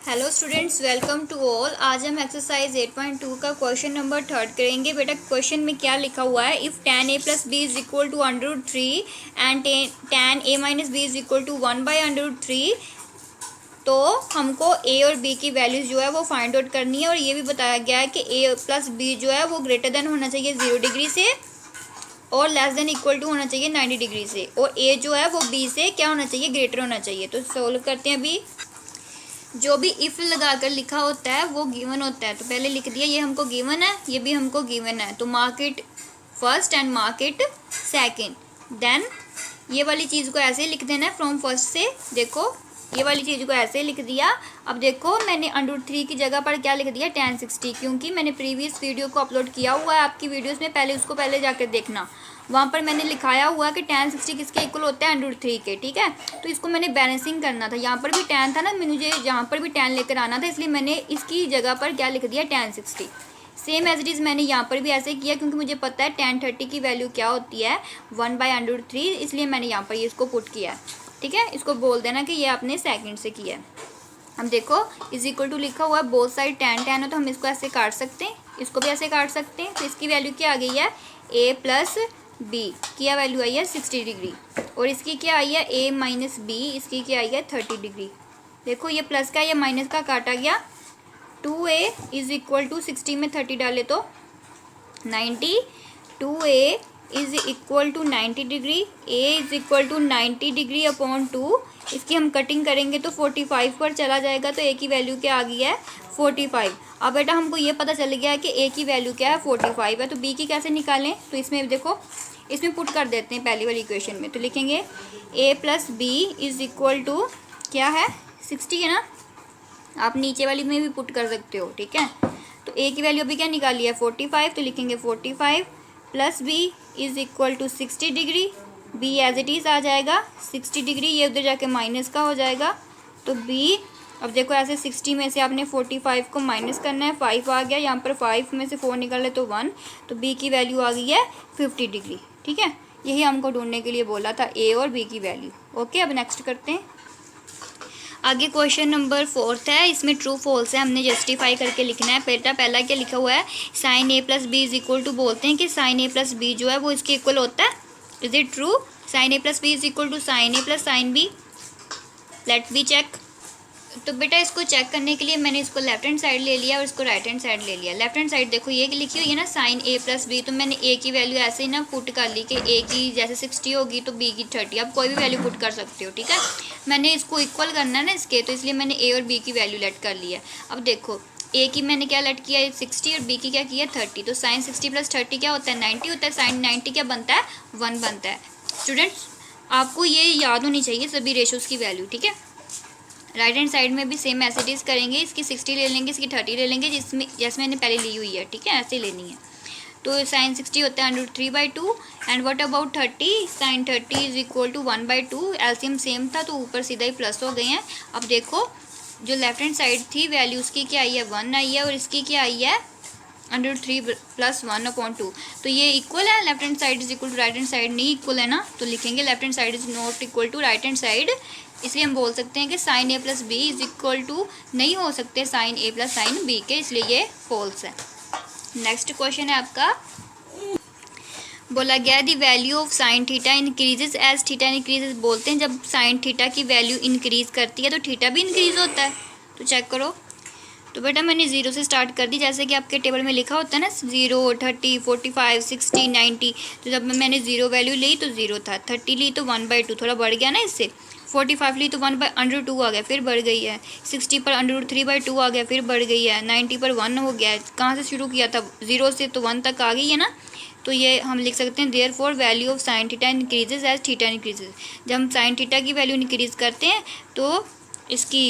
Hello students, welcome to all. आज हम exercise 8.2 का क्वेश्चन नंबर 3 करेंगे। बेटा क्वेश्चन में क्या लिखा हुआ है, if tan a plus B is equal to √3 and tan a minus b is equal to 1/√3, तो हमको a और b की वैल्यूज़ जो है वो फाइंड आउट करनी है। और ये भी बताया गया है कि a प्लस बी जो है वो ग्रेटर देन होना चाहिए 0 डिग्री से और लेस देन इक्वल टू होना चाहिए 90 डिग्री से, और a जो है वो b से क्या होना चाहिए, ग्रेटर होना चाहिए। तो सोल्व करते हैं। अभी जो भी इफ़ लगाकर लिखा होता है वो गिवन होता है, तो पहले लिख दिया ये हमको गिवन है, ये भी हमको गिवन है, तो mark it first and mark it second. Then ये वाली चीज़ को ऐसे लिख देना है फ्रॉम फर्स्ट से। देखो ये वाली चीज़ को ऐसे लिख दिया। अब देखो मैंने √3 की जगह पर क्या लिख दिया, tan 60, क्योंकि मैंने प्रीवियस वीडियो को अपलोड किया हुआ है आपकी वीडियोस में, पहले उसको पहले जाकर देखना। वहाँ पर मैंने लिखाया हुआ कि tan 60 किसके इक्वल होता है, √3 के। ठीक है, तो इसको मैंने बैलेंसिंग करना था। यहाँ पर भी tan था ना, मुझे यहाँ पर भी tan लेकर आना था, इसलिए मैंने इसकी जगह पर क्या लिख दिया, tan 60। Same as it is मैंने यहाँ पर भी ऐसे किया, क्योंकि मुझे पता है tan 30 की वैल्यू क्या होती है, 1/√3, इसलिए मैंने यहाँ पर ये इसको पुट किया है। ठीक है, इसको बोल देना कि ये आपने सेकंड से किया है। अब देखो इज इक्वल टू लिखा हुआ है, बोथ साइड tan है, तो हम इसको ऐसे काट सकते हैं, इसको भी ऐसे काट सकते हैं। तो इसकी वैल्यू क्या आ गई है, a प्लस बी की वैल्यू आई है 60 डिग्री, और इसकी क्या आई है, a माइनस बी, इसकी क्या आई है 30 डिग्री। देखो ये प्लस का, ये माइनस का काटा गया। 2a इज इक्वल टू 60 में 30 डाले तो 90, 2a is equal to 90 degree, a is equal to 90 degree upon 2। इसकी हम कटिंग करेंगे तो 45 पर चला जाएगा, तो a की वैल्यू क्या आ गई है, 45। अब बेटा हमको ये पता चल गया है कि a की वैल्यू क्या है, 45 है, तो b की कैसे निकालें। तो इसमें देखो, इसमें पुट कर देते हैं पहली वाली इक्वेशन में। तो लिखेंगे a plus B is equal to क्या है, 60 है ना, आप नीचे वाली में भी पुट कर सकते हो। ठीक है, तो a की वैल्यू अभी क्या निकाली है, 45, तो लिखेंगे 45 plus b is equal to 60 degree, b as it is आ जाएगा 60 डिग्री, ये उधर जाके माइनस का हो जाएगा, तो b। अब देखो ऐसे 60 में से आपने 45 को माइनस करना है, 5 आ गया, यहाँ पर 5 में से 4 निकल ले तो 1, तो b की वैल्यू आ गई है 50 डिग्री। ठीक है, यही हमको ढूंढने के लिए बोला था, a और b की वैल्यू। ओके, अब नेक्स्ट करते हैं। आगे क्वेश्चन नंबर 4 है, इसमें ट्रू फॉल्स है, हमने जस्टिफाई करके लिखना है। बेटा पहला क्या लिखा हुआ है, sine a plus B is equal to, बोलते हैं कि साइन a प्लस बी जो है वो इसके इक्वल होता है। Is it true, sine a plus B is equal to sine a plus sine b. Let be check. तो बेटा इसको चेक करने के लिए मैंने इसको लेफ्ट हैंड साइड ले लिया और इसको राइट हैंड साइड ले लिया। लेफ्ट हैंड साइड देखो ये लिखी हुई है ना, साइन a प्लस बी, तो मैंने a की वैल्यू ऐसे ही ना पुट कर ली कि a की जैसे 60 होगी तो b की 30, आप कोई भी वैल्यू पुट कर सकते हो। ठीक है, मैंने इसको इक्वल करना है ना इसके, तो इसलिए मैंने a और b की वैल्यू लेट कर ली है। अब देखो a की मैंने क्या लेट किया है 60 और b की क्या किया 30, तो साइन 60 प्लस 30 क्या होता है, 90 होता है। साइन 90 क्या बनता है, 1 बनता है। स्टूडेंट्स आपको ये याद होनी चाहिए सभी रेशोज़ की वैल्यू। ठीक है, राइट हैंड साइड में भी सेम एज इट इज़ करेंगे, इसकी 60 ले लेंगे, इसकी 30 ले लेंगे, जिसमें जैसे मैंने पहले ली हुई है। ठीक है, ऐसे लेनी है। तो साइन 60 होता है √3/2, and what about 30, sine 30 is equal to 1/2। LCM same था तो ऊपर सीधा ही प्लस हो गए हैं। अब देखो जो लेफ्ट हैंड साइड थी वैल्यू उसकी क्या आई है, 1 आई है, और इसकी क्या आई है √3 प्लस 1/2। तो ये इक्वल है, left hand side is equal to right hand side नहीं इक्वल है ना, तो लिखेंगे left hand side is not equal to right hand side. इसलिए हम बोल सकते हैं कि sine a plus B is equal to नहीं हो सकते sine a plus sine B के, इसलिए ये फॉल्स है। नेक्स्ट क्वेश्चन है आपका, बोला गया the value of sine theta increases as theta increases. बोलते हैं जब साइन थीटा की वैल्यू इंक्रीज करती है तो थीटा भी इंक्रीज होता है। तो चेक करो। तो बेटा मैंने 0 से स्टार्ट कर दी, जैसे कि आपके टेबल में लिखा होता है ना, 0, 30, 45, 60, 90। तो जब मैंने 0 वैल्यू ली तो 0 था, 30 ली तो 1/2, थोड़ा बढ़ गया ना इससे। 45 ली तो 1/√2 आ गया, फिर बढ़ गई है। 60 पर √3/2 आ गया, फिर बढ़ गई है। 90 पर 1 हो गया है। कहाँ से शुरू किया था, 0 से, तो 1 तक आ गई है ना। तो ये हम लिख सकते हैं therefore value of sine theta increases as theta increases. जब हम साइन थीटा की वैल्यू इंक्रीज करते हैं तो इसकी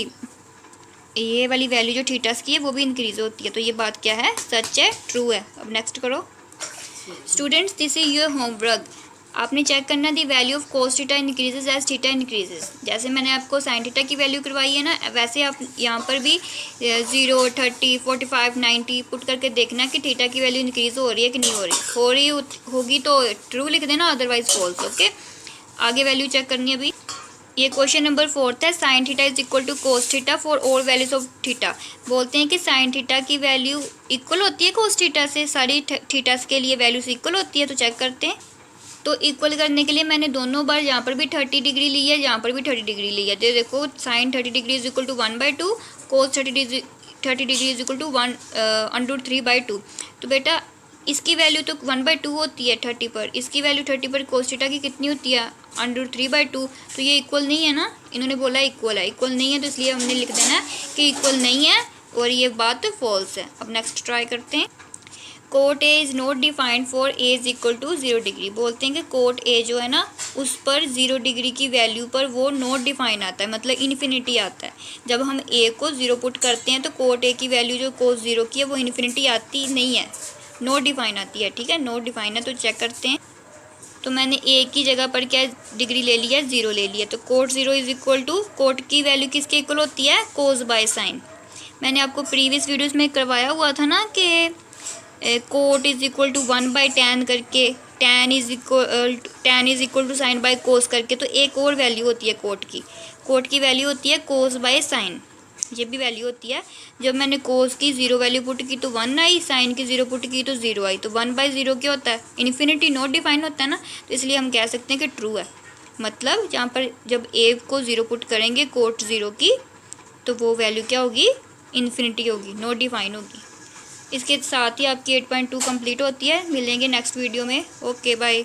ये वाली वैल्यू जो थीटास की है वो भी इंक्रीज होती है। तो ये बात क्या है, सच है, ट्रू है। अब नेक्स्ट करो। Students this is your homework. आपने चेक करना the value of cos theta increases as theta increases. जैसे मैंने आपको साइन थीटा की वैल्यू करवाई है ना, वैसे आप यहाँ पर भी 0, 30, 45, 90 पुट करके देखना कि थीटा की वैल्यू इंक्रीज हो रही है कि नहीं हो रही होगी तो ट्रू लिख देना, अदरवाइज फॉल्स। ओके, आगे वैल्यू चेक करनी है अभी। ये क्वेश्चन नंबर 4 है। Sine theta is equal to cos theta for all values of theta. बोलते हैं कि साइन थीटा की वैल्यू इक्वल होती है कोस थीटा से, सारी थीटास के लिए वैल्यूज इक्वल होती है। तो चेक करते हैं। तो इक्वल करने के लिए मैंने दोनों बार यहाँ पर भी 30 डिग्री ली है, यहाँ पर भी 30 डिग्री ली है। तो देखो sine 30 degree is equal to 1/2, cos 30 degree is equal to 1/3/2। तो बेटा इसकी वैल्यू तो 1/2 होती है 30 पर, इसकी वैल्यू 30 पर कोस थीटा की कितनी होती है, √3/2। तो ये इक्वल नहीं है ना, इन्होंने बोला इक्वल है, इक्वल नहीं है तो इसलिए हमने लिख देना है कि इक्वल नहीं है और ये बात फॉल्स है। अब नेक्स्ट ट्राई करते हैं। Cot A is not defined for A is equal to 0 degree. बोलते हैं कि कोट ए जो है ना उस पर 0 डिग्री की वैल्यू पर वो नॉट डिफाइन आता है, मतलब इन्फिनिटी आता है। जब हम ए को 0 पुट करते हैं तो कोट ए की वैल्यू जो कोस 0 की है वो इन्फिनिटी आती नहीं है, नॉट डिफाइन आती है। ठीक है, नॉट डिफाइन है। तो चेक करते हैं। तो मैंने ए की जगह पर क्या डिग्री ले लिया, 0 ले लिया। तो cot 0 is equal to, cot की वैल्यू किसके इक्वल होती है, कोस बाय साइन। मैंने आपको प्रीवियस वीडियोस में करवाया हुआ था ना कि coat is equal to 1/tan करके, tan is equal to sine by cos करके। तो एक और वैल्यू होती है कोट की वैल्यू होती है कोस बाय साइन, ये भी वैल्यू होती है। जब मैंने कोस की 0 वैल्यू पुट की तो 1 आई, साइन की 0 पुट की तो 0 आई। तो 1/0 क्या होता है, इन्फिनिटी, नॉट डिफाइन होता है ना। तो इसलिए हम कह सकते हैं कि ट्रू है। मतलब जहाँ पर जब ए को 0 पुट करेंगे कोट 0 की तो वो वैल्यू क्या होगी, इन्फिनिटी होगी, नॉट डिफाइन होगी। इसके साथ ही आपकी 8.2 कंप्लीट होती है। मिलेंगे नेक्स्ट वीडियो में। Okay bye.